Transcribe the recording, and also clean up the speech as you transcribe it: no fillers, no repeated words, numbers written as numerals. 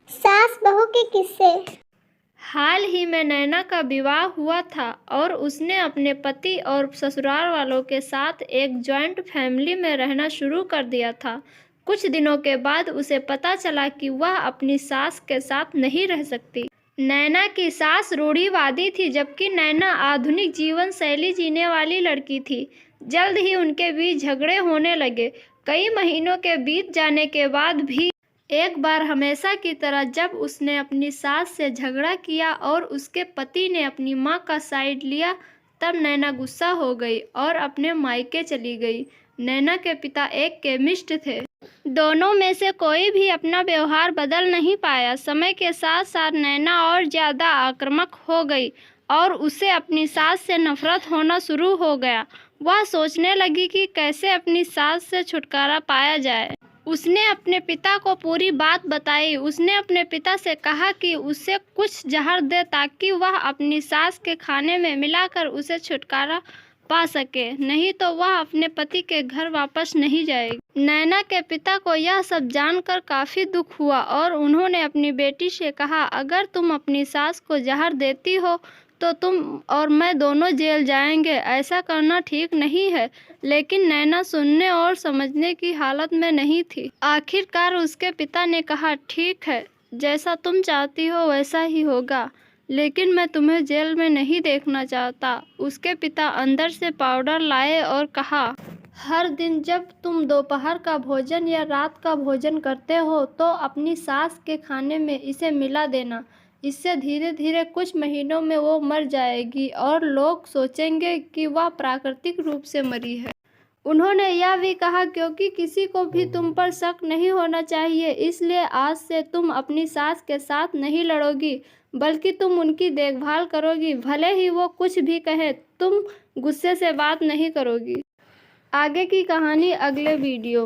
सास बहू के किस्से। हाल ही में नैना का विवाह हुआ था और उसने अपने पति और ससुराल वालों के साथ एक जॉइंट फैमिली में रहना शुरू कर दिया था। कुछ दिनों के बाद उसे पता चला कि वह अपनी सास के साथ नहीं रह सकती। नैना की सास रूढ़िवादी थी, जबकि नैना आधुनिक जीवन शैली जीने वाली लड़की थी। जल्द ही उनके बीच झगड़े होने लगे। कई महीनों के बीत जाने के बाद भी एक बार हमेशा की तरह जब उसने अपनी सास से झगड़ा किया और उसके पति ने अपनी मां का साइड लिया, तब नैना गुस्सा हो गई और अपने मायके चली गई। नैना के पिता एक केमिस्ट थे। दोनों में से कोई भी अपना व्यवहार बदल नहीं पाया। समय के साथ साथ नैना और ज्यादा आक्रामक हो गई और उसे अपनी सास से नफरत होना शुरू हो गया। वह सोचने लगी कि कैसे अपनी सास से छुटकारा पाया जाए। उसने अपने पिता को पूरी बात बताई। उसने अपने पिता से कहा कि उसे कुछ जहर दे ताकि वह अपनी सास के खाने में मिलाकर उसे छुटकारा पा सके, नहीं तो वह अपने पति के घर वापस नहीं जाएगी। नैना के पिता को यह सब जानकर काफी दुख हुआ और उन्होंने अपनी बेटी से कहा, अगर तुम अपनी सास को जहर देती हो तो तुम और मैं दोनों जेल जाएंगे। ऐसा करना ठीक नहीं है। लेकिन नैना सुनने और समझने की हालत में नहीं थी। आखिरकार उसके पिता ने कहा, ठीक है, जैसा तुम चाहती हो वैसा ही होगा, लेकिन मैं तुम्हें जेल में नहीं देखना चाहता। उसके पिता अंदर से पाउडर लाए और कहा, हर दिन जब तुम दोपहर का भोजन या रात का भोजन करते हो तो अपनी सास के खाने में इसे मिला देना। इससे धीरे धीरे कुछ महीनों में वो मर जाएगी और लोग सोचेंगे कि वह प्राकृतिक रूप से मरी है। उन्होंने यह भी कहा, क्योंकि किसी को भी तुम पर शक नहीं होना चाहिए, इसलिए आज से तुम अपनी सास के साथ नहीं लड़ोगी, बल्कि तुम उनकी देखभाल करोगी। भले ही वो कुछ भी कहे, तुम गुस्से से बात नहीं करोगी। आगे की कहानी अगले वीडियो